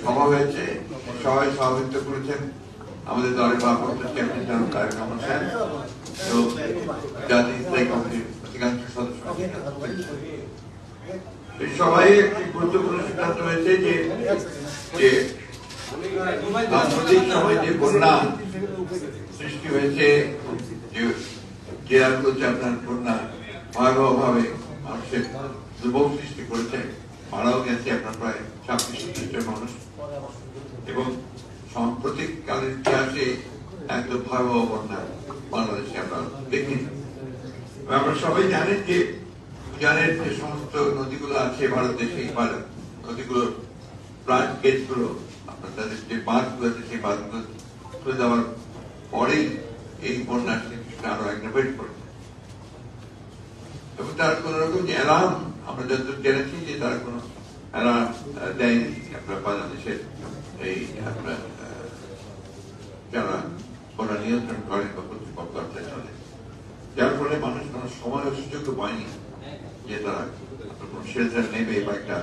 সভা হয়েছে, সবাই সভাপতিত্ব করেছেন আমাদের দলের ভারপ্রাপ্ত চেয়ারম্যান জনাব তারেক রহমান সাহেব এবং জাতীয় স্থায়ী কমিটির অধিকাংশ সদস্য। এই সভায় একটি গুরুত্বপূর্ণ সিদ্ধান্ত হয়েছে যে সাম্প্রতিক সময় যে বন্যা সৃষ্টি হয়েছে, যে আপনার বন্যা ভয়াবহ ভাবে মানুষের দুর্ভোগ সৃষ্টি করেছে, মারাও গেছে আপনার প্রায় 26-27 জন মানুষ এবং সাম্প্রতিক কালের ইতিহাসে একদম ভয়াবহ বন্যা বাংলাদেশে আমরা দেখিনি। আমরা সবাই জানেন যে সমস্ত নদীগুলো আছে ভারতে, সেই নদীগুলোর প্রাণ গেটগুলো আপনার তাদের যে বাঁধগুলো আছে সেই বাঁধগুলো খুলে দেওয়ার পরেই এই বন্যার সৃষ্টিটা আরো অ্যাগ্রাভেট করেছে এবং তার কোন রকম যে অ্যালার্ম আমরা যতদূর জেনেছি যে তারা কোনো অ্যালার্ম দেয়নি আপনার বাংলাদেশের এই আপনার যারা বন্যা নিয়ন্ত্রণ করেন বা কর্তৃপক্ষ চলে, যার ফলে মানুষ কোনো সময় সুযোগ পায়নি যে তারা কোন শেল্টার নেবে বা একটা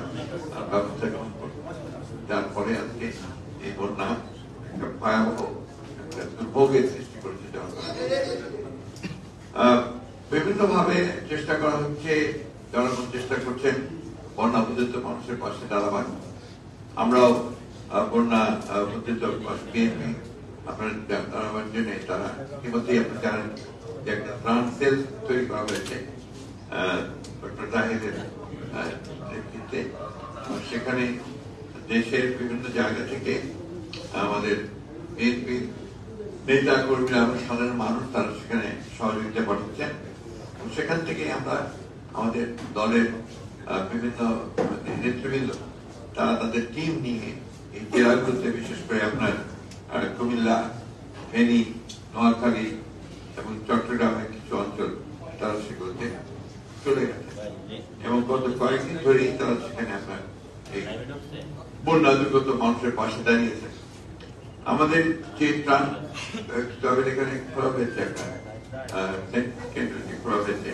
ব্যবস্থা গ্রহণ করবে, যার ফলে আজকে এই বন্যা একটা ভয়াবহ একটা দুর্ভোগের সৃষ্টি করেছে জনগণ। বিভিন্ন ভাবে চেষ্টা করা হচ্ছে, জনগণ চেষ্টা করছেন বন্যা পতিত মানুষের পাশে দাঁড়াবার। আমরাও বন্যা পতিত বিএনপি আপনার দাঁড়াবার জন্য তারা ইতিমধ্যেই আপনি জানেন যে একটা ত্রাণ সেল তৈরি করা হয়েছে ডক্টর জাহিদের নেতৃত্বে। সেখানে দেশের বিভিন্ন জায়গা থেকে আমাদের বিএনপি নেতা কর্মীরা এবং সাধারণ মানুষ তারা সেখানে সহযোগিতা পাঠাচ্ছেন। সেখান থেকে আমরা আমাদের দলের বিভিন্ন নেতৃবৃন্দ তারা তাদের টিম নিয়ে এই জেলাগুলোতে, বিশেষ করে আপনার কুমিল্লা, ফেনী, নোয়াখালী এবং চট্টগ্রামের কিছু অঞ্চল তারা সেগুলোতে চলে গেছে এবং গত কয়েকদিন ধরেই তারা সেখানে আপনার এই বন্যা দুর্গত মানুষের পাশে দাঁড়িয়েছে। আমাদের যে ত্রাণ এখানে খোলা হয়েছে, একটা কেন্দ্রটি খোলা হয়েছে,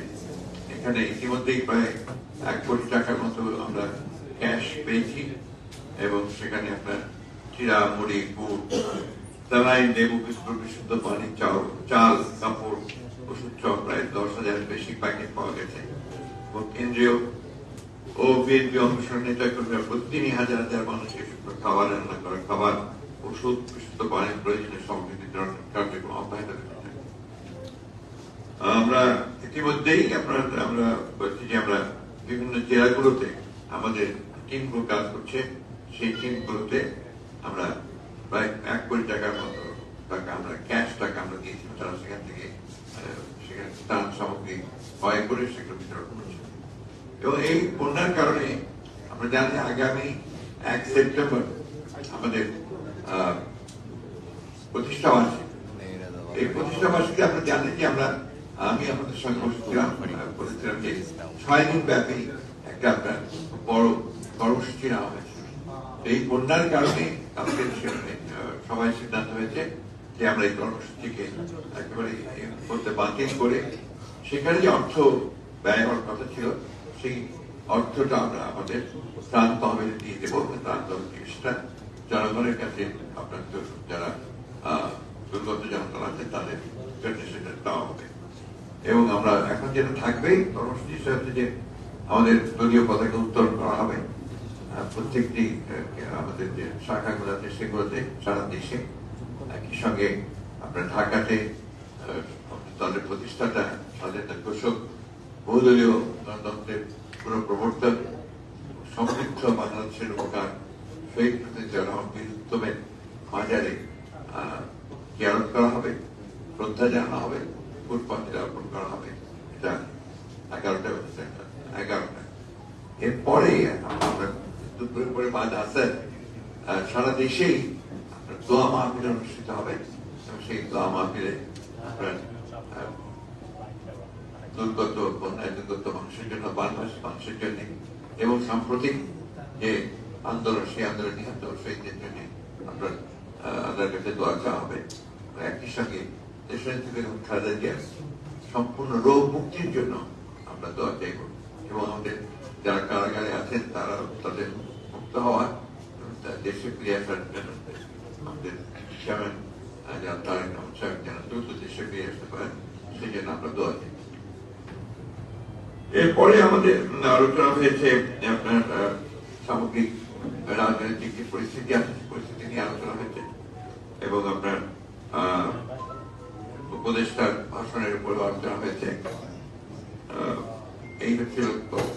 এখানে ইতিমধ্যেই প্রায় 1 কোটি টাকার মতো আমরা ক্যাশ পেয়েছি এবং সেখানে আপনার চিরা, মুড়ি, গুড়, স্যালাইন, লেবু, বিস্কুট, বিশুদ্ধ পানি, চাল, কাপড়, ওষুধ সহ প্রায় 10,000 বেশি প্যাকেট পাওয়া গেছে এবং কেন্দ্রীয় ও বিএনপি অংশগ্রহণ নেতা কর্মীরা প্রতিদিনই হাজার হাজার মানুষকে খাবার, রান্না করা খাবার, ওষুধ, বিশুদ্ধ পানির প্রয়োজনীয় সামগ্রী বিতরণের কার্যক্রম অব্যাহত রেখেছে। আমরা ইতিমধ্যেই আমরা বলছি যে আমরা বিভিন্ন জেলাগুলোতে আমাদের টিমগুলো কাজ করছে, সেই টিমগুলোতে আমরা প্রায় 1 কোটি টাকার মতো টাকা আমরা ক্যাশ টাকা আমরা দিয়েছি, তারা সেখান থেকে সেখানে ত্রাণ সামগ্রী ক্রয় করে সেগুলো বিতরণ করছে। এবং এই বন্যার কারণে আমরা জানি আগামী 1 সেপ্টেম্বর আমাদের প্রতিষ্ঠা বার্ষিকী। এই প্রতিষ্ঠা বার্ষিকী আমরা জানি যে আমি আমাদের সঙ্গে বসেছিলাম, বলেছিলাম যে 6 দিন ব্যাপী একটা আপনার বড় কর্মসূচি নেওয়া হয়েছে। এই বন্যার কারণে আমাদের সবাই সিদ্ধান্ত হয়েছে যে আমরা এই কর্মসূচিকে একেবারে করতে বাতিল করে সেখানে যে অর্থ ব্যয় হওয়ার কথা ছিল সেই অর্থটা আমরা আমাদের ত্রাণ তহবিলে দিয়ে দেবো। ত্রাণ তহবিলটা জনগণের কাছে আপনার যারা দুর্গত জনগণ আছে তাদের জন্য সেটা দেওয়া হবে এবং আমরা এখন যেটা থাকবে কর্মসূচি হচ্ছে যে আমাদের দলীয় পতাকা উত্তোলন করা হবে প্রত্যেকটি আমাদের যে শাখাগুলো আছে সেগুলোতে সারা দেশে। একই সঙ্গে আপনার ঢাকাতে দলের প্রতিষ্ঠাতা, স্বাধীনতা ঘোষক, বহুদলীয় গণতন্ত্রের পুরো প্রবর্তক, সমৃদ্ধ বাংলাদেশের উপকার শহীদ বীর উত্তমের মাজারে জিয়ারত করা হবে, শ্রদ্ধা জানানো হবে, পুষ্পাঞ্জলি অর্পণ করা হবে। এটা 11টা। এরপরে আমরা দুপুরের পরে বাদ আসার সারা দেশেই দোয়া মাহফিল অনুষ্ঠিত হবে এবং সেই দোয়া মাহফিলে আপনার দুর্গত বন্যায় দুর্গত মানুষের জন্য, বাংলাদেশের মানুষের জন্য এবং সাম্প্রতিক যে আন্দোলন, সেই আন্দোলন নিহত শহীদদের জন্য আপনার আল্লাহর কাছে দোয়া চাওয়া হবে। একই সঙ্গে দেশের থেকে খালেদা জিয়ার সম্পূর্ণ রোগ মুক্তির জন্য আমরা দোয়া চাইব এবং আমাদের যারা কারাগারে আছেন তারা তাদের মুক্ত হওয়া দেশে ফিরে আসার জন্য আমাদের চেয়ারম্যান তারেক রহমান সাহেব যেন দ্রুত দেশে ফিরে আসতে পারেন, সেই জন্য আমরা দোয়া দিই। এরপরে আমাদের আলোচনা হয়েছে আপনার সামগ্রিক রাজনৈতিক যে পরিস্থিতি আছে পরিস্থিতি নিয়ে আলোচনা হয়েছে, এবং আপনার উপদেষ্টার ভাষণের উপর আলোচনা হয়েছে। এই হচ্ছিল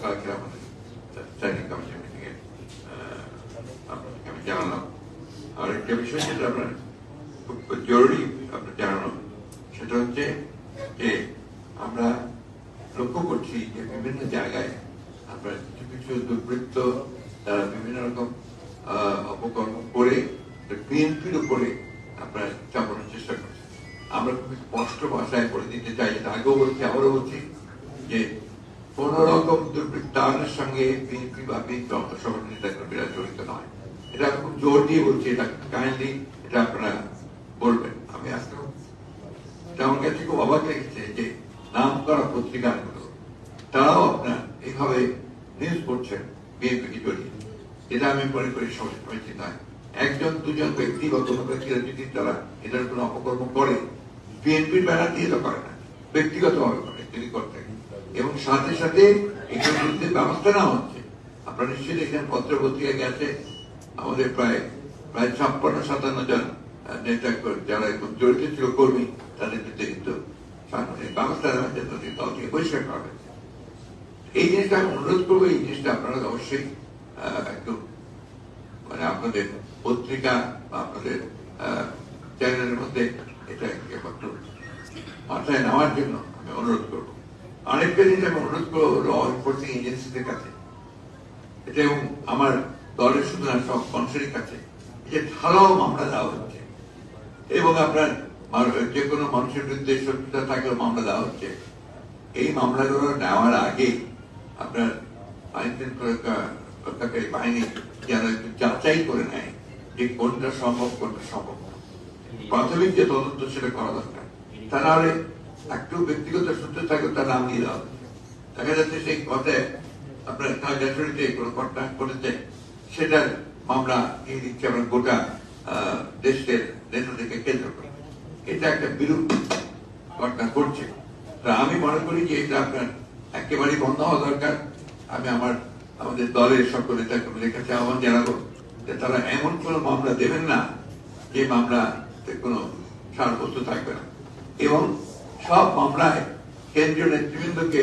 কালকে আমাদের স্ট্যান্ডিং কমিশন মিটিং এ আপনাকে আমি জানালাম। আর একটা বিষয় যেটা আপনার খুব জরুরি আপনার জানানো, সেটা হচ্ছে যে আমরা লক্ষ্য করছি যে বিভিন্ন জায়গায় আপনার কিছু কিছু দুর্বৃত্ত তারা বিভিন্ন রকম অপকর্ম করে বিএনপির উপরে আপনার চাপানোর চেষ্টা করছে। আমরা খুবই স্পষ্ট ভাষায় বলে দিতে চাই, যেটা আগেও বলছি আবারও বলছি, যে কোন রকম দুর্বৃত্তায়নের সঙ্গে বিএনপি বা বিএনপি সংগঠনের কর্মীরা জড়িত নয়। এটা খুব জোর দিয়ে বলছি, এটা কাইন্ডলি এটা আপনারা বলবেন। আমি আজকে আমার কাছে খুব অবাক লেগেছে যে নাম করা পত্রিকাগুলো তারাও আপনার এইভাবে নিউজ করছেন বিএনপিকে জড়িয়ে। এটা আমি মনে করি সমস্যা নয়। একজন দুজন ব্যক্তি বা কোনো ব্যক্তিরা যদি তারা এটার কোনো অপকর্ম করে, বিএনপির ব্যানার দিয়ে তো করে না, ব্যক্তিগত ভাবে করে যদি করতে, এবং সাথে সাথে এটার বিরুদ্ধে ব্যবস্থা নেওয়া হচ্ছে। আপনারা নিশ্চয়ই দেখেন পত্র পত্রিকা গেছে আমাদের প্রায় 56-57 জন নেতা যারা জড়িত ছিল কর্মী, তাদের বিরুদ্ধে কিন্তু ব্যবস্থা নেওয়া হচ্ছে, দল থেকে বহিষ্কার করা হয়েছে। এই জিনিসটা আমি অনুরোধ করবো, এই জিনিসটা আপনারা অবশ্যই একটু মানে আপনাদের পত্রিকা বা আপনাদের চ্যানেলের মধ্যে এটা একটু মাথায় নেওয়ার জন্য আমি অনুরোধ করবো। আরেকটা জিনিস আমি অনুরোধ করবো ল এনফোর্সিং এজেন্সিদের কাছে, এটা এবং আমার দলের শুধু না সব মানুষের কাছে, যে ঢালাও মামলা দেওয়া হচ্ছে এবং আপনার যে কোনো মানুষের বিরুদ্ধে শত্রুতা থাকলেও মামলা দেওয়া হচ্ছে। এই মামলাগুলো নেওয়ার আগে আপনার আইন শৃঙ্খলাকারী বাহিনী যেন একটু যাচাই করে নেয় যে কোনটা সম্ভব কোনটা সম্ভব না। প্রাথমিক যে তদন্ত সেটা করা দরকার। তা নাহলে একটু ব্যক্তিগত সূত্র থাকলে তার নাম নিয়ে দেওয়া হচ্ছে। দেখা যাচ্ছে সেই কথায় আপনার খাগড়াছড়িতে কোনো ঘটনা ঘটেছে, সেটার মামলা নিয়ে দিচ্ছে আমরা গোটা দেশের নেতাদেরকে কেন্দ্র করে। এটা একটা বিরূপ ঘটনা ঘটছে। আমি মনে করি যে এটা আপনার একেবারেই বন্ধ হওয়া দরকার। আমি আমাদের দলের সকল নেতা কর্মীদের কাছে আহ্বান জানাবো যে তারা এমন কোন মামলা দেবেন না যে মামলাতে কোনো সারবস্তু থাকবে না, এবং সব মামলায় কেন্দ্রীয় নেতৃবৃন্দকে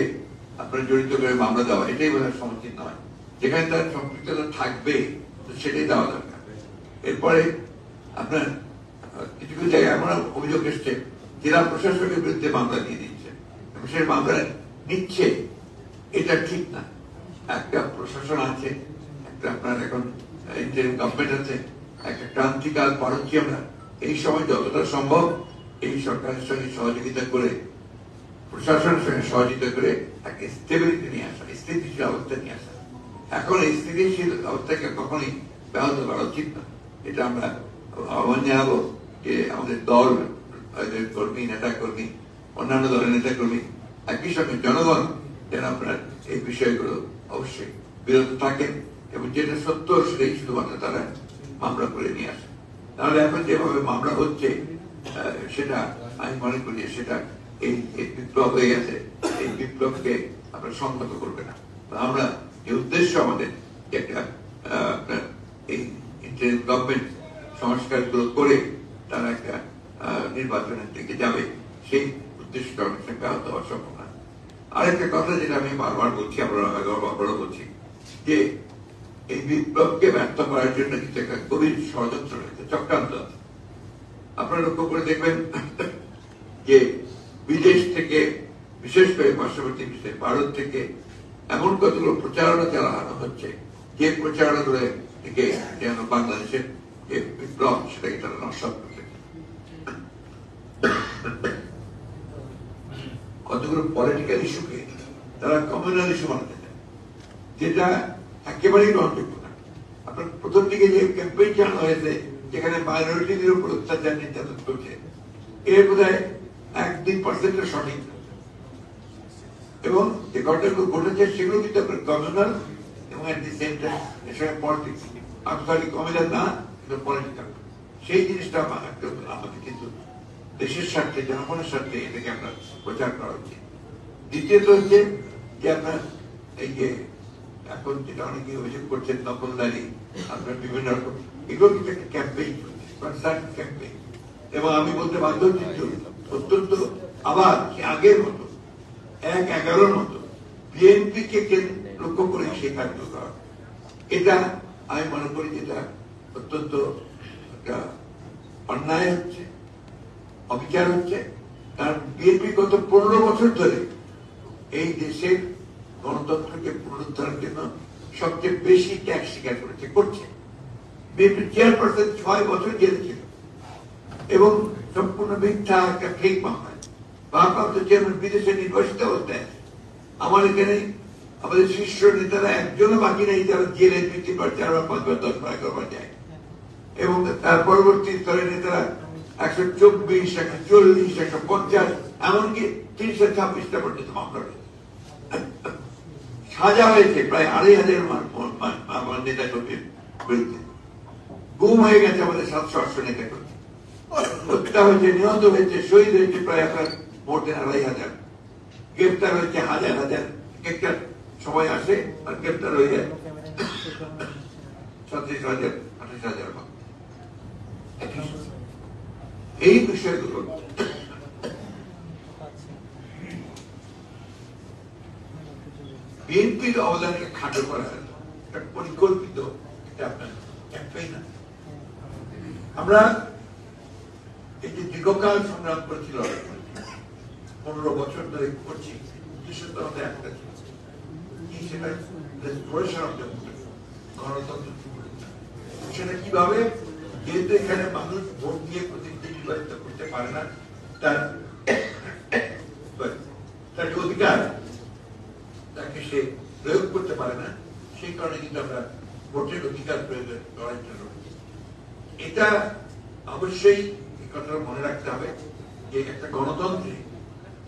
আপনার জড়িত করে মামলা দেওয়া এটাই বোধহয় সমীচীন নয়। যেখানে তার সম্পৃক্ততা থাকবে সেটাই দেওয়া দরকার। এরপরে আপনার কিছু কিছু জায়গায় এমন অভিযোগ এসছে জেলা প্রশাসকের বিরুদ্ধে মামলা দিয়ে দিচ্ছে, সেই মামলা নিচ্ছে, এটা ঠিক না। একটা প্রশাসন আছে, একটা আপনার এখন ইন্টারিম গভর্নমেন্ট আছে, একটা ক্রান্তিকাল পার হচ্ছি আমরা। এই সময় যতটা সম্ভব এই সরকারের সঙ্গে সহযোগিতা করে, প্রশাসনের সঙ্গে সহযোগিতা করে একটা স্টেবিলিটি নিয়ে আসা, স্থিতিশীল অবস্থা নিয়ে আসা। এখন এই স্থিতিশীল অবস্থাকে কখনই ব্যাহত করা উচিত না। এটা আমরা আহ্বান জানাবো যে আমাদের দল কর্মী, নেতা কর্মী, অন্যান্য দলের নেতা কর্মী, একই সঙ্গে জনগণ যেন আপনার এই বিষয়গুলো অবশ্যই বিরত থাকেন, এবং যেটা সত্য সেটাই শুধুমাত্র তারা মামলা করে নিয়ে আসে। তাহলে এখন যেভাবে মামলা হচ্ছে সেটা আমি মনে করি সেটা এই বিপ্লব হয়ে গেছে, এই বিপ্লবকে আমরা সংহত করবে না। আমরা যে উদ্দেশ্য আমাদের একটা আপনার এই ইন্টারিম গভর্নমেন্ট সংস্কারগুলো করে তারা একটা নির্বাচনের দিকে যাবে, সেই উদ্দেশ্যটা অনেক সময় ব্যাহত হওয়া সম্ভব না। আরেকটা কথা যেটা আমি বারবার বলছি, আমরা বলছি যে এই বিপ্লবকে ব্যর্থ করার জন্য কিন্তু একটা গভীর ষড়যন্ত্র রয়েছে, চক্রান্ত আছে। আপনারা লক্ষ্য করে দেখবেন যে বিদেশ থেকে, বিশেষ করে পার্শ্ববর্তী দেশ ভারত থেকে এমন কতগুলো প্রচারণা চালানো হচ্ছে, যে প্রচারণাগুলো থেকে যেন বাংলাদেশের যে বিপ্লব সেটাকে তারা নস্বাত করতে, কতগুলো পলিটিক্যাল ইস্যুকে তারা কমিউনাল ইস্যু বানাতে চায়, যেটা একেবারেই গ্রহণযোগ্য না। আপনার প্রথম দিকে যে ক্যাম্পেইন চালানো হয়েছে যেখানে মাইনরিটিদের উপর অত্যাচার নির্যাতন করছে, এর বোধ হয় 1-2% সঠিক, এবং যে ঘটনাগুলো ঘটেছে সেগুলো কিন্তু আপনার কমিউনাল এবং এট দি সেম টাইম এর সঙ্গে পলিটিক্স সরি কমিলার না, পলিটিক্যাল। সেই জিনিসটা আমাদের কিন্তু দেশের স্বার্থে, জনগণের স্বার্থে এটাকে আমরা প্রচার করা উচিত। দ্বিতীয়ত হচ্ছে যে আপনার এই যে এখন যেটা অনেকে অভিযোগ করছেন দখলদারি, আপনার বিভিন্ন রকম, এগুলো কিন্তু একটা ক্যাম্পেইন কনসার্ট ক্যাম্পেইন, এবং আমি বলতে বাধ্য কিন্তু অত্যন্ত আবার আগের মতো 1-11 মতো বিএনপি কে লক্ষ্য করে সেই কাজগুলো করা, এটা আমি মনে করি যেটা অত্যন্ত একটা অন্যায় হচ্ছে, অবিচার হচ্ছে। কারণ বিএনপি গত 15 বছর ধরে এই দেশের গণতন্ত্রকে পুনরুদ্ধারের জন্য সবচেয়ে বেশি ট্যাক্স স্বীকার করছে। বিএনপি চেয়ারপারসন 6 বছর জেলে ছিল এবং সম্পূর্ণ মিথ্যা একটা ফেক মামলায় ভারপ্রাপ্ত চেয়ারম্যান বিদেশে নির্বাসিত অবস্থায় আছে। আমার এখানে আমাদের শীর্ষ নেতারা একজনও বাকি নেই যারা জেলে 2-3 বার 4 বার 5 বার 10 বার 11 বার যায়, এবং তার পরবর্তী স্তরের নেতারা 124, 140, 150, এমনকি 326টা পর্যন্ত মামলা রয়েছে। সাজা হয়েছে প্রায় 2,500 নেতা কর্মীর বিরুদ্ধে। গুম হয়ে গেছে আমাদের 700-800 নেতা কর্মী, হত্যা হয়েছে, নিহত হয়েছে, শহীদ হয়েছে প্রায় আপনার মোট 2,500, গ্রেপ্তার হয়েছে হাজার হাজার। একটা সময় আসে আর গ্রেপ্তার হয়ে যায় 37,000, 28,000। এই বিষয়গুলো বিএনপির অবদানকে খাটো করার একটা পরিকল্পিত একটা আপনার ক্যাম্পেইন। আমরা এই যে দীর্ঘকাল সংগ্রাম করেছিল 15 বছর ধরে করছি, উদ্দেশ্য আমাদের একটা ছিল সেটা রেস্টোরেশন অফ ডেমোক্রেসি, গণতন্ত্র। সেটা কিভাবে, যেহেতু এখানে মানুষ ভোট দিয়ে প্রতিনিধি নির্বাচিত করতে পারে না, তার অধিকার তাকে সে প্রয়োগ করতে পারে না, সেই কারণে কিন্তু আমরা ভোটের অধিকার প্রয়োগের লড়াই জন্য এটা অবশ্যই এই কথাটা মনে রাখতে হবে যে একটা গণতন্ত্রে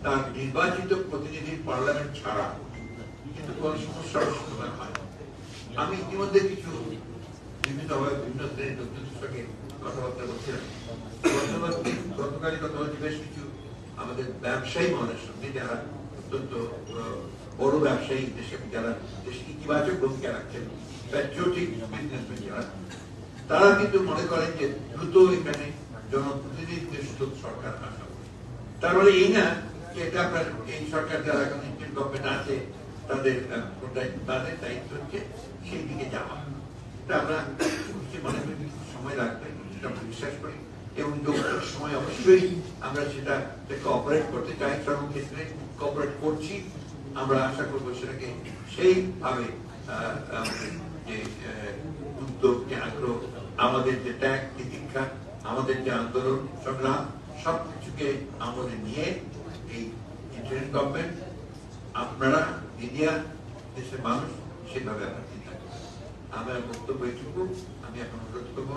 তার নির্বাচিত প্রতিনিধি পার্লামেন্ট ছাড়া কিন্তু কোন সমস্যার সমাধান হয়। আমি ইতিমধ্যে কিছু বিভিন্নভাবে বিভিন্ন শ্রেণীর লোকজনের সঙ্গে কথাবার্তা বলছিলাম। গতকালই কথা হচ্ছে বেশ কিছু আমাদের ব্যবসায়ী মহলের সঙ্গে, যারা অত্যন্ত বড় ব্যবসায়ী, দেশে যারা দেশে ইতিবাচক ভূমিকা রাখছেন, প্যাট্রিয়টিক বিজনেসম্যান যারা, তারা কিন্তু মনে করেন যে দ্রুত এখানে জনপ্রতিনিধিদের সুযোগ সরকার আসা। তার মানে এই না যে এটা আপনার এই সরকার যারা এখন ইন্ডিয়ান গভর্নমেন্ট আছে তাদের দায়িত্ব হচ্ছে সেই দিকে যাওয়া। এটা আমরা মনে করি সময় লাগবে, সেটা আমরা বিশ্বাস করি, এবং যৌক্তিক সময় অবশ্যই আমরা সেটা কোঅপারেট করতে চাই, সর্বক্ষেত্রে কোঅপারেট করছি। আমরা আশা করবো সেটাকে সেইভাবে যে উদ্যোগ, যে আগ্রহ, আমাদের যে ত্যাগ তিতিক্ষা, আমাদের যে আন্দোলন সংগ্রাম, সবকিছুকে আমাদের নিয়ে এই ইন্টারিম গভর্নমেন্ট, আপনারা মিডিয়া, দেশের মানুষ সেভাবে আমরা চিন্তা করি। আমার বক্তব্য এইটুকু। আমি এখন অনুরোধ করবো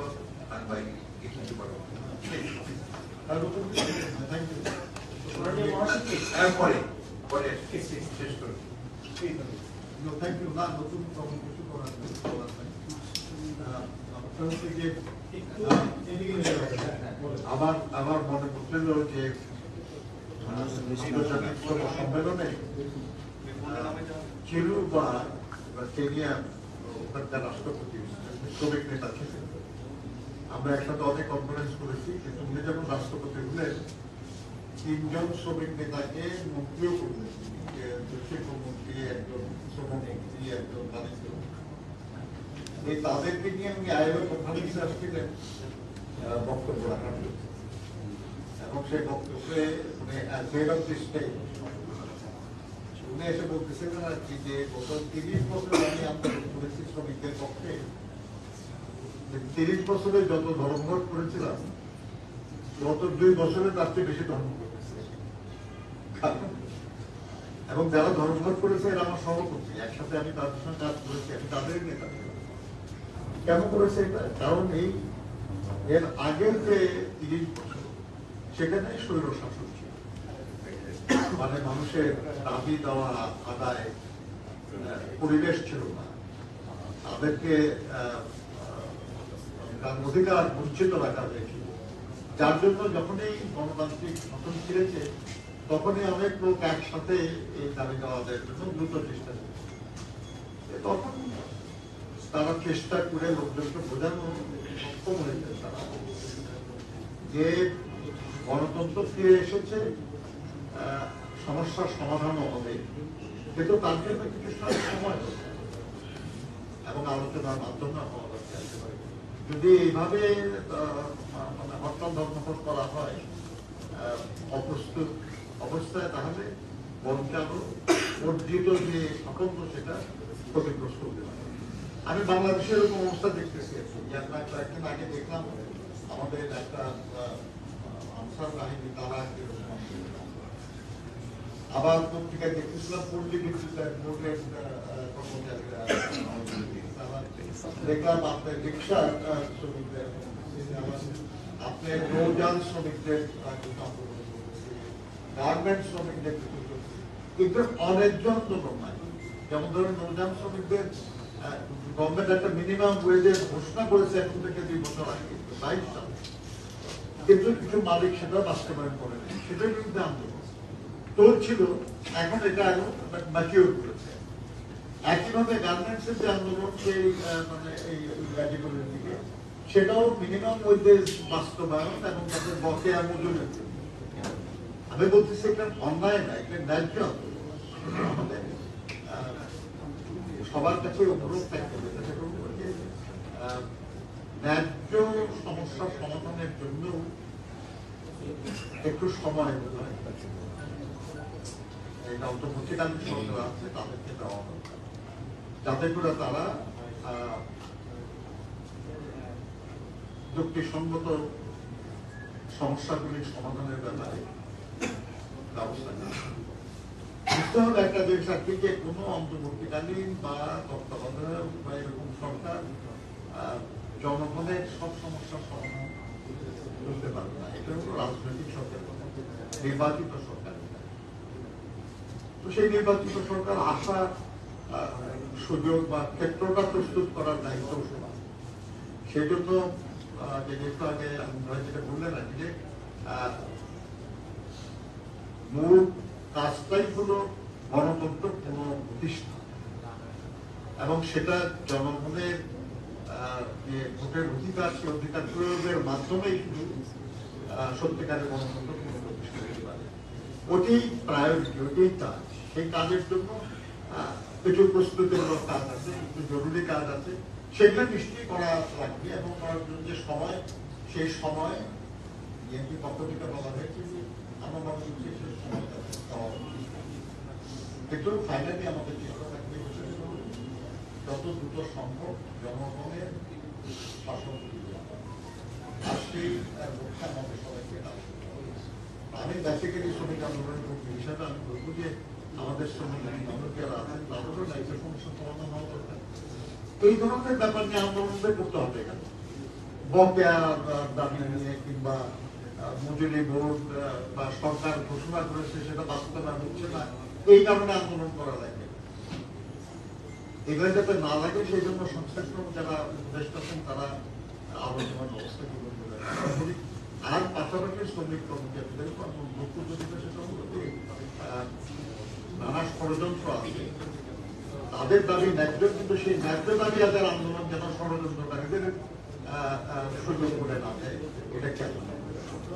আর ভাই কিছু বলবো পরে পরে শেষ করবো। আমার মনে পড়ছিল যে সম্মেলনে চিলু বা কেনিয়া ওখানকার রাষ্ট্রপতি শ্রমিক নেতা ছিলেন। আমরা একসাথে অনেক কনফারেন্স করেছি, কিন্তু উনি যখন রাষ্ট্রপতি হলেন 3 জন শ্রমিক নেতাকে মন্ত্রীও করলেন, শিল্পমন্ত্রী, একজন শ্রমমন্ত্রী, একজন বাণিজ্য। এই তাদেরকে নিয়ে উনি আইএলও কনফারেন্সে আসছিলেন বক্তব্য রাখার জন্য, এবং সেই বক্তব্যে উনি হেড অফ দি স্টেট উনি এসে বলতেছিলেন আর কি যে গত 30 বছর আমি আন্দোলন করেছি শ্রমিকদের পক্ষে, 30 বছরে যত ধর্মঘট করেছিলাম গত 2 বছরে তার চেয়ে বেশি ধর্মঘট করেছে। এবং যারা ধর্মঘট করেছে এরা আমার সহকর্মী, একসাথে আমি তাদের সঙ্গে কাজ করেছি, আমি তাদের নেতা। কেন করেছে এটা? কারণ এই এর আগের যে 30 বছর সেখানে স্বৈর শাসন ছিল, মানে মানুষের দাবি দেওয়া আদায় পরিবেশ ছিল না, তাদেরকে তার অধিকার বঞ্চিত রাখা হয়েছিল, যার জন্য যখনই গণতান্ত্রিক শাসন ফিরেছে তখনই অনেক লোক একসাথে এই দাবি দেওয়াদের জন্য দ্রুত চেষ্টা করছে। তখন তারা চেষ্টা করে লোকজনকে বোঝানো সক্ষম হয়েছে তারা যে গণতন্ত্র ফিরে এসেছে, সমস্যার সমাধানও হবে, কিন্তু তার জন্য কিছু সময় দরকার এবং আলোচনার মাধ্যমে হওয়া দরকার। যদি এইভাবে মানে হরতাল ধর্মঘট করা হয় অপ্রস্তুত অবস্থায়, তাহলে বরঞ্চ আরো অর্জিত যে সাফল্য সেটা ক্ষতিগ্রস্ত হতে পারে। আমি বাংলাদেশের এরকম অবস্থা দেখতেছি। আমরা কয়েকদিন আগে দেখলাম আমাদের একটা আনসার বাহিনী তারা আবার পত্রিকায় দেখতেছিলাম পল্লী বিদ্যুৎ বোর্ডের কর্মচারীরা দেখলাম আপনার রিক্সা শ্রমিকদের, আপনার নৌযান শ্রমিকদের, গার্মেন্ট শ্রমিকদের, কিন্তু অনেকজন আন্দোলন নাই। যেমন ধরুন নৌযান শ্রমিকদের গভর্নমেন্ট একটা মিনিমাম ওয়েজের ঘোষণা করেছে এখন থেকে 2 বছর আগে 22 সালে, কিন্তু কিছু মালিক সেটা বাস্তবায়ন করেনি, সেটার বিরুদ্ধে আন্দোলন চলছিল। এখন এটা আরো ম্যাচিউর করেছে। একইভাবে গার্মেন্টস এর যে আন্দোলন সেই মানে এই ক্যাটেগরির দিকে, সেটাও মিনিমাম ওয়েজের বাস্তবায়ন এবং তাদের বকেয়া মজুরি। আমি বলতেছি এটা অন্যায় না, এটা ন্যায্য আন্দোলন। আমাদের সবার কাছে অনুরোধ থাকতে হবে ন্যায্য সমস্যার সমাধানের জন্য একটু সময় এটা অন্তর্বর্তীকালীন সরকার আছে তাদেরকে দেওয়া দরকার, যাতে করে তারা যুক্তিসঙ্গত সমস্যাগুলির সমাধানের ব্যাপারে ব্যবস্থা নেয়। বুঝতে হবে একটা জিনিস আর কি, যে কোনো অন্তর্বর্তীকালীন বা তত্ত্বাবধায়ক বা এরকম সরকার জনগণের সব সমস্যার সমাধান করতে পারবে না। এটা হলো রাজনৈতিক সরকার, নির্বাচিত সরকার। তো সেই নির্বাচিত সরকার আসা সুযোগ বা ক্ষেত্রটা প্রস্তুত করার দায়িত্ব সমান। সেই জন্য যেটা আগে যেটা বললেন আর কি, যে মূল কাজটাই হলো গণতন্ত্র পুনঃপ্রতিষ্ঠা, এবং সেটা জনগণের যে ভোটের অধিকার, সেই অধিকার প্রয়োগের মাধ্যমেই শুধু সত্যিকারের গণতন্ত্র পুনঃপ্রতিষ্ঠা হতে পারে। ওটি প্রায়োরিটি, ওটি কাজ। সেই কাজের জন্য কিছু প্রস্তুতিমূলক কাজ আছে, কিছু জরুরি কাজ আছে, সেগুলো নিশ্চয়ই করা লাগবে। এবং করার জন্য যে সময়, সেই সময় বিএনপি পক্ষ থেকে বলা হয়েছে যে আমরা মনে করছি সেই সময়টা দেওয়া উচিত। কিন্তু ফাইনালি আমাদের চেষ্টা থাকবে যত দ্রুত সম্ভব জনগণের শাসন আর সেই লক্ষ্যে আমাদের সবাইকে কাজ করতে হবে। আমি বেসিক্যালি শ্রমিক আন্দোলনের মুখ্য হিসাবে আমি বলবো যে আমাদের শ্রমিক যারা আছেন তাদেরও দায়িত্ব সমস্যার সমাধান হওয়া দরকার। এই ধরনের ব্যাপার নিয়ে আন্দোলনদের করতে হবে কেন? বকেয়া দাবি নিয়ে কিংবা মজুরি বোর্ড বা সরকার ঘোষণা করেছে সেটা বাস্তবায়ন হচ্ছে না, এই কারণে আন্দোলন করা লাগবে। এগুলো যাতে না লাগে সেই জন্য সংশ্লিষ্ট যারা উপদেষ্টা আছেন তারা আলোচনার ব্যবস্থা গ্রহণ করে। আর পাশাপাশি শ্রমিক কর্মচারীদের লক্ষ্য যেটা সেটা হলো যে নানা ষড়যন্ত্র আছে, তাদের দাবি ন্যায্য, কিন্তু সেই ন্যায্য দাবি আদায়ের আন্দোলন যেন ষড়যন্ত্রকারীদের সুযোগ করে না দেয়, এটা খেয়াল রাখতে হবে।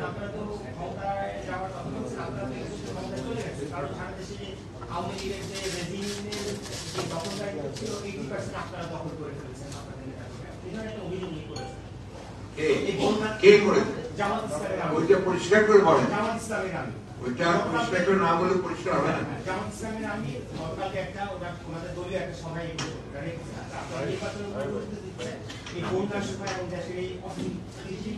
আপনারা তো ক্ষমতায় যাওয়ার কথা বলছেন, আপনারা ক্ষমতায় চলে গেছেন, কারণ সারা দেশে আওয়ামী লীগের যে রেজিমের যে দখলদারিত্ব ছিল 80% আপনারা দখল করে ফেলেছেন। আপনাদের একটা অভিযোগ করেছেন। কে করেছে? জামাত ইসলামের ওইটা পরিষ্কার করে বলেন। জামাত ইসলামের ওইটা পরিষ্কার করে না বলে পরিষ্কার হবে না। জামাত ইসলামের আমি গতকালকে একটা ওনাদের দলীয় একটা সভায় আপনারা নির্বাচনের পরিবর্তে দিচ্ছে এই বন্যা সভা এবং দেশের এই অস্থিতিশীল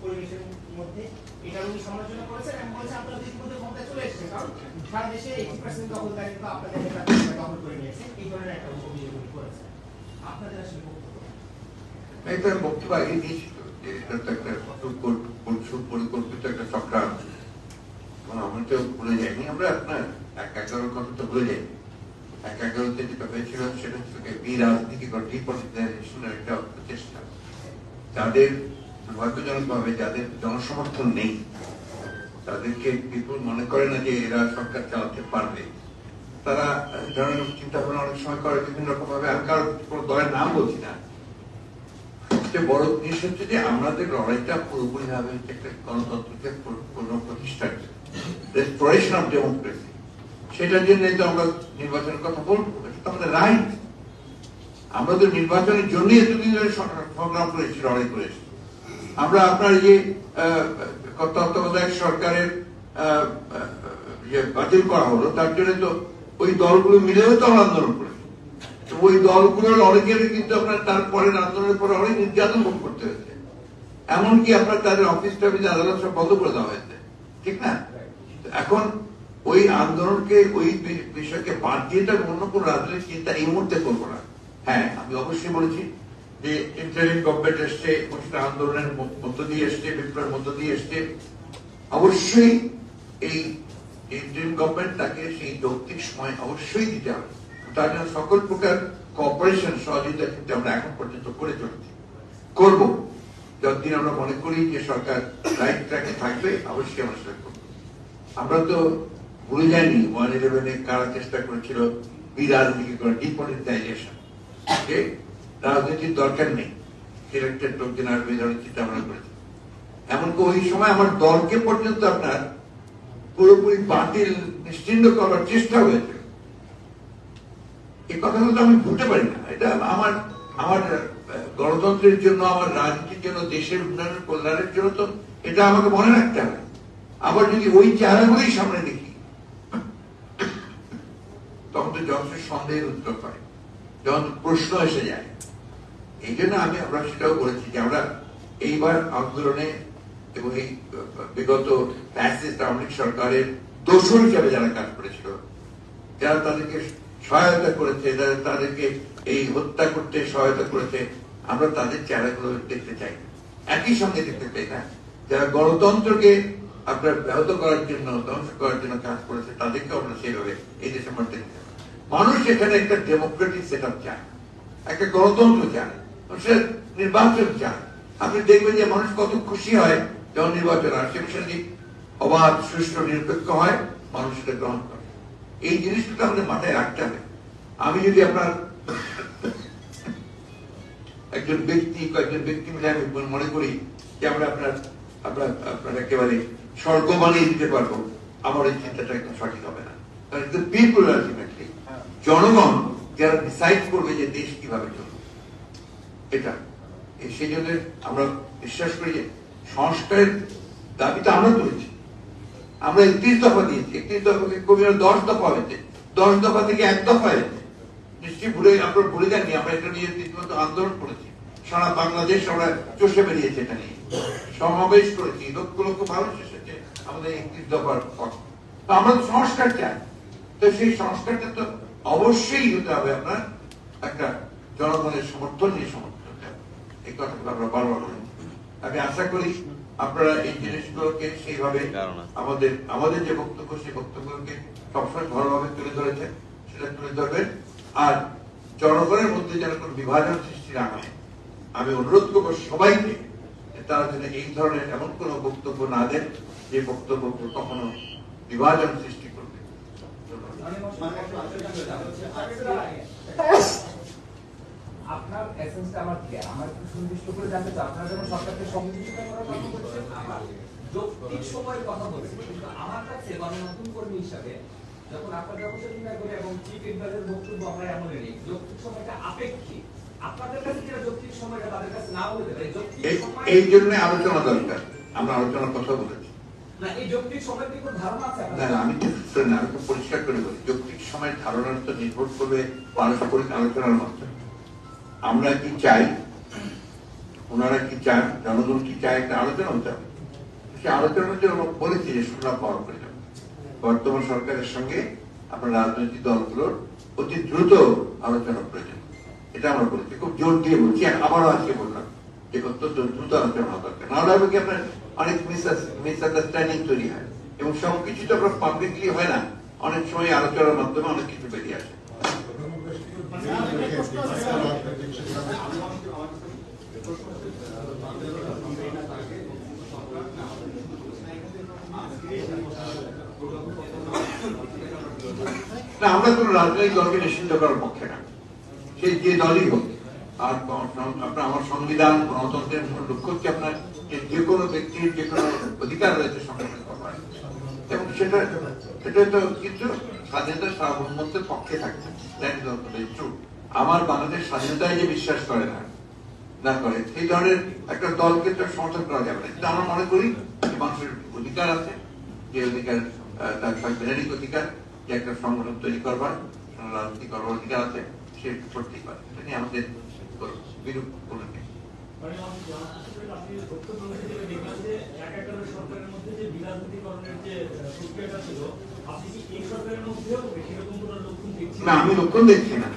পরিবেশের মধ্যে এটার উনি সমালোচনা করেছেন এবং বলছেন আপনারা ইতিমধ্যে ক্ষমতায় চলে এসেছেন, কারণ সারা দেশে 80% দখলদারিত্ব আপনাদের নেতা দখল করে নিয়েছে, এই ধরনের একটা অভিযোগ উনি করেছেন। আপনাদের আসলে বক্তব্য এটা বক্তব্য আগে দিয়েছি তো, যে এটা তো একটা পরিকল্পিত একটা চক্রান্ত। আমরা তো ভুলে যাইনি, আমরা আপনার 1/11 কথা তো ভুলে যাইনি। 1/11 যেটা হয়েছিল সেটা হচ্ছে বিরাজনীতিক ডিপলিটিসাইজেশনের একটা প্রচেষ্টা। যাদের দুর্ভাগ্যজনক ভাবে যাদের জনসমর্থন নেই, তাদেরকে বিপুল মনে করে না যে এরা সরকার চালাতে পারবে, তারা ধরনের চিন্তা ভাবনা অনেক সময় করে বিভিন্ন রকম ভাবে। আমি কারো কোনো দলের নাম বলছি না। সবচেয়ে বড় জিনিস হচ্ছে যে আমাদের লড়াইটা পুরোপুরি ভাবে একটা গণতন্ত্রকে পুনঃপ্রতিষ্ঠার রেস্টোরেশন অফ ডেমোক্রেসি, সেটার জন্য তো আমরা নির্বাচনের কথা বলবো। এটা তো আমাদের রাইট। আমরা তো নির্বাচনের জন্যই এতদিন ধরে সংগ্রাম করেছি, লড়াই করেছি। আমরা আপনার যে তত্ত্বাবধায়ক সরকারের যে বাতিল করা হলো, তার জন্য তো ওই দলগুলো মিলেও তো আমরা আন্দোলন করেছি। ওই দলগুলোর অনেকের কিন্তু আপনার তারপরের আন্দোলনের পরে অনেক নির্যাতন ভোগ করতে হয়েছে। এমনকি আপনার তাদের অফিস টফিস আদালত সব বন্ধ করে দেওয়া হয়েছে, ঠিক না? এখন ওই আন্দোলনকে, ওই বিষয়কে বাদ দিয়ে তার অন্য কোন রাজনৈতিক চিন্তা এই মুহূর্তে করবো না। হ্যাঁ, আমি অবশ্যই বলেছি যে ইন্টারিম গভর্নমেন্ট এসছে, আন্দোলনের মধ্য দিয়ে এসছে, বিপ্লবের মধ্য দিয়ে এসছে। অবশ্যই এই ইন্টারিম গভর্নমেন্ট তাকে সেই যৌক্তিক সময় অবশ্যই দিতে হবে। তার জন্য সকল প্রকার কোঅপারেশন, সহযোগিতা কিন্তু আমরা এখন পর্যন্ত করে চলেছি, করবো। যতদিন আমরা মনে করি যে সরকার রাইট ট্র্যাকে থাকবে, অবশ্যই আমরা সেটা করবো। আমরা তো ভুলে যাইনি 1/11 কারা চেষ্টা করেছিল বিরাজনীতি করে ডিপলিটিসাইজেশন, রাজনীতির দরকার নেই, সিলেক্টেড লোকজন আসবে, এই ধরনের চিন্তা ভাবনা করেছে। এমনকি ওই সময় আমার দলকে পর্যন্ত আপনার পুরোপুরি বাতিল নিশ্চিন্ন করার চেষ্টা হয়েছে। এই কথাগুলো তো আমি ভুলতে পারি না। এটা আমার গণতন্ত্রের জন্য, আমার রাজনীতির জন্য, দেশের উন্নয়নের কল্যাণের জন্য তো এটা আমাকে মনে রাখতে হবে। আবার যদি ওই চেহারাগুলোই সামনে দেখি, তখন তো যথেষ্ট সন্দেহের উত্তর পাই, যখন প্রশ্ন এসে যায়। এই জন্য আমরা সেটাও বলেছি যে আমরা এইবার আন্দোলনে এবং এই বিগত ফ্যাসিস্ট আওয়ামী লীগ সরকারের দোষর হিসাবে যারা কাজ করেছিল, যারা তাদেরকে সহায়তা করেছে, যারা তাদেরকে এই হত্যা করতে সহায়তা করেছে, আমরা তাদের চেহারাগুলো দেখতে চাই, একই সঙ্গে দেখতে চাই না। যারা গণতন্ত্রকে আপনার ব্যাহত করার জন্য, ধ্বংস করার জন্য কাজ করেছে, তাদেরকে আমরা সেইভাবে এই দেশে মারতে চাই। মানুষ এখানে একটা ডেমোক্রেটিক সেট আপ চায়, একটা গণতন্ত্র চায়, মানুষের নির্বাচন চায়। আপনি দেখবেন যে মানুষ কত খুশি হয় যখন নির্বাচন আসে, সেটি অবাধ, সুষ্ঠু, নিরপেক্ষ হয়, মানুষ সেটা গ্রহণ করে। এই জিনিসটা আমাদের মাথায় রাখতে হবে। আমি যদি আপনার একজন ব্যক্তি মিলে আমি মনে করি যে আমরা আপনার একেবারে স্বর্গ বানিয়ে দিতে পারবো, আমার এই চিন্তাটা একদম সঠিক হবে না। কারণ পিপল আলটিমেটলি, জনগণ যারা ডিসাইড করবে যে দেশ কিভাবে চলবে, এটা সেই জন্য আমরা বিশ্বাস করি যে সংস্কারের দাবিটা আমরা তুলেছি। আমরা 31 দফা দিয়েছি, 31 দফা থেকে কমিয়ে 10 দফা হয়েছে, 10 দফা থেকে 1 দফা হয়েছে। নিশ্চয়ই আপনারা ভুলে যাননি, আমরা এটা নিয়ে রীতিমতো আন্দোলন করেছি। সারা বাংলাদেশ আমরা চষে বেরিয়েছে, এটা নিয়ে সমাবেশ করেছি, লক্ষ লক্ষ মানুষ এসেছে আমাদের 31 দফার পর। তো আমরা তো সংস্কার চাই, তো সেই সংস্কারটা তো অবশ্যই হতে হবে আপনার একটা জনগণের সমর্থন নিয়ে সমর্থন হতে হবে। এই কথাগুলো আমরা বারবার বলি। আমি আশা করি আপনারা এই জিনিসগুলোকে সেইভাবে আমাদের যে বক্তব্য, সেই বক্তব্যকে সবসময় ভালোভাবে তুলে ধরেছেন, সেটা তুলে ধরবেন। আর জনগণের মধ্যে যেন কোনো বিভাজন সৃষ্টি না হয়, আমি অনুরোধ করবো সবাইকে তারা যেন এই ধরনের এমন কোনো বক্তব্য না দেন যে বক্তব্য কখনো বিভাজন সৃষ্টি করবে। আপনার এসেন্সটা আমার ক্লিয়ার। আমার একটু সুনির্দিষ্ট করে জানতে চাই, আপনারা যখন সরকারকে সহযোগিতা করার কথা বলছেন, আমার যৌক্তিক সময়ের কথা বলছেন, কিন্তু আমার কাছে গণমাধ্যম কর্মী হিসাবে যখন আপনাদের অবসর করে এবং চিফ এডভাইজার বক্তব্য আমরা এমন নেই, যৌক্তিক সময়টা আপেক্ষিক। আপনাদের কাছে যেটা যৌক্তিক সময়টা তাদের কাছে না হতে পারে, যৌক্তিক সময় এই জন্য আলোচনা দরকার। আমরা আলোচনার কথা বলেছি, না এই যৌক্তিক সময়ের কি কোনো ধারণা আছে না না, আমি তো পরিষ্কার করে বলি, যৌক্তিক সময়ের ধারণার তো নির্ভর করবে পারস্পরিক আলোচনার মাধ্যমে। আমরা কি চাই, ওনারা কি চান, জনগণ কি চায়, একটা আলোচনা হতে হবে। সে আলোচনার জন্য বলেছি যে সুরা পাওয়ার প্রয়োজন। বর্তমান সরকারের সঙ্গে আপনার রাজনৈতিক দলগুলোর অতি দ্রুত আলোচনা প্রয়োজন, এটা আমরা বলেছি, খুব জোর দিয়ে বলছি। আবারও আজকে বললাম যে অত্যন্ত দ্রুত আলোচনা হওয়া দরকার, নাহলে হবে কি আপনার অনেক মিসআন্ডারস্ট্যান্ডিং তৈরি হয়, এবং সবকিছু তো আপনার পাবলিকলি হয় না, অনেক সময় আলোচনার মাধ্যমে অনেক কিছু বেরিয়ে আসে। না, আমরা কোন রাজনৈতিক দলকে নিষিদ্ধ করার পক্ষে না, সেই যে দলই হোক। আর আপনার আমার সংবিধান গণতন্ত্রের মূল লক্ষ্য হচ্ছে আপনার যে কোনো ব্যক্তির যে কোনো অধিকার রয়েছে সংরক্ষণ করবার, এবং সেটা তো কিন্তু স্বাধীনতা সার্বভৌমত্বের পক্ষে থাকছে। আমার বাংলাদেশ স্বাধীনতায় যে বিশ্বাস করে না করে সেই ধরনের একটা দলকে তো সমর্থন করা যাবে না। কিন্তু আমরা মনে করি যে মানুষের অধিকার আছে, যে অধিকার তার সাংবিধানিক অধিকার, যে একটা সংগঠন তৈরি করবার, রাজনীতি করবার অধিকার আছে, সে করতেই পারে। এটা নিয়ে আমাদের বিরূপ কোনো নেই। না, আমি লক্ষণ দেখছি না,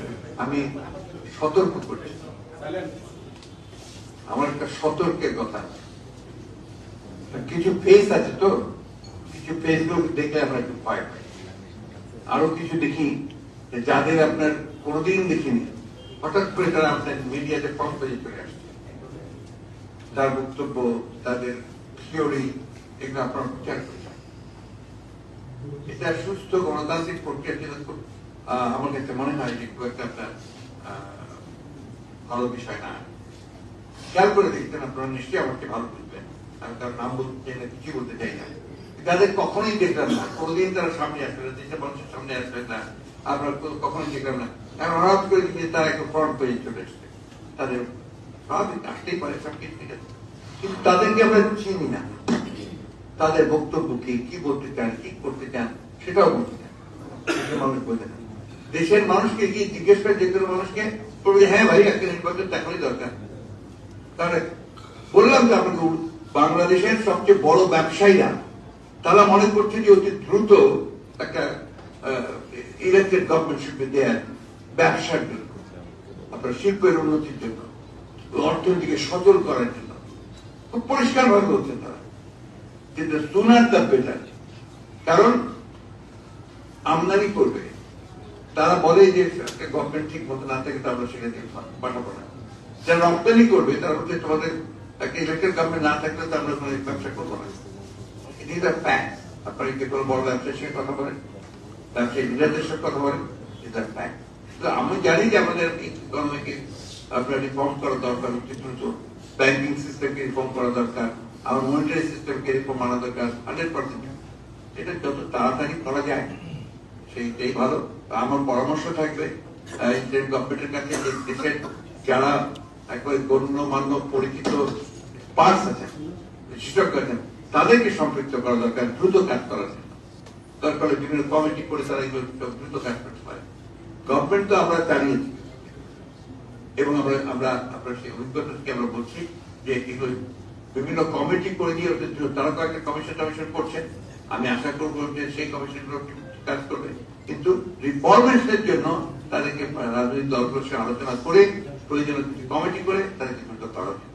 আমি সতর্ক করছি। আমার একটা সতর্কের কথা আছে। কিছু ফেস আছে, তো কিছু ফেস গুলো দেখলে আমরা একটু ভয় পাই। আরো কিছু দেখি যাদের আপনার কোনোদিন দেখিনি, হঠাৎ করে তারা আপনার মিডিয়াতে ফ্রন্ট পেজে চলে আসছে, তার বক্তব্য, তাদের থিওরি, এগুলো আপনার প্রচার করছেন। এটা সুস্থ গণতান্ত্রিক প্রক্রিয়ার জন্য খুব আমার কাছে মনে হয় যে খুব একটা আপনার ভালো বিষয় না। খেয়াল করে দেখতেন আপনারা, নিশ্চয়ই আমাকে ভালো বুঝবেন, আমি তার নাম বলতে চাই না, কিছু বলতে চাই না, তাদের কখনোই দেখলাম না, কোনোদিন তারা সামনে আসবে না, দেশের মানুষের সামনে আসবে না, আমরা কখনোই দেখলাম না। এখন হঠাৎ করে দিকে তারা একটু ফ্রন্ট পেজে চলে এসছে। তাদের স্বাভাবিক আসতেই পারে, সব কিছু ঠিক আছে, কিন্তু তাদেরকে আমরা চিনি না, তাদের বক্তব্য কি বলতে চান, কি করতে চান, সেটাও বলতে চান, মানুষ বোঝে না। দেশের মানুষকে কি জিজ্ঞেস করে, যে কোনো মানুষকে বলবে হ্যাঁ ভাই একটা নির্বাচন এখনই দরকার। তাহলে বললাম যে আপনাকে, বাংলাদেশের সবচেয়ে বড় ব্যবসায়ীরা তারা মনে করছে যে অতি দ্রুত একটা elected government should be there, ব্যবসার জন্য, আপনার শিল্পের উন্নতির জন্য, অর্থনীতিকে সচল করার জন্য। খুব পরিষ্কার ভাবে বলছেন তারা, যেটা সুনার দ্য বেটার। কারণ আমদানি করবে, তারা বলে যে গভর্নমেন্ট ঠিক মতো না থাকে, আমরা সেখানে পাঠাবো না। যারা রপ্তানি করবে তারা বলছে তোমাদের একটা ইলেকটেড গভর্নমেন্ট না থাকলে তো আমরা কোনো ব্যবসা করবো না। It is a fact. আপনারা যে কোনো বড় ব্যবসায়ীর সঙ্গে কথা বলেন, ব্যবসায়ী লিডারদের সঙ্গে কথা বলেন, ইট আ ফ্যাক্ট। তো আমি জানি যে আমাদের ইকোনমিকে আপনার রিফর্ম করা দরকার, অতি দ্রুত ব্যাংকিং সিস্টেমকে রিফর্ম করা দরকার, আমার মনিটারি সিস্টেমকে রিফর্ম আনা দরকার 100%। এটা যত তাড়াতাড়ি করা যায় সেইটাই ভালো। আমার পরামর্শ থাকবে গভর্নমেন্টের কাছে, যে দেশের যারা একবার গণ্যমান্য পরিচিত পার্টস আছেন, বিশেষজ্ঞ আছেন, তাদেরকে সম্পৃক্ত করা দরকার দ্রুত কাজ করার জন্য। দরকার বিভিন্ন কমিটি করে তারা এগুলো দ্রুত কাজ করতে পারে। গভর্নমেন্ট তো আমরা চালিয়েছি, এবং আমরা আপনার সেই অভিজ্ঞতা থেকে আমরা বলছি যে এগুলো বিভিন্ন কমিটি করে দিয়ে তারা কয়েকটা কমিশন করছেন। আমি আশা করবো যে সেই কমিশনগুলো কাজ করবে, কিন্তু রিফরমেশনের জন্য তাদেরকে রাজনৈতিক দলগুলোর সঙ্গে আলোচনা করে, প্রয়োজনীয় কিছু কমিটি করে তাদেরকে দ্রুত করা উচিত।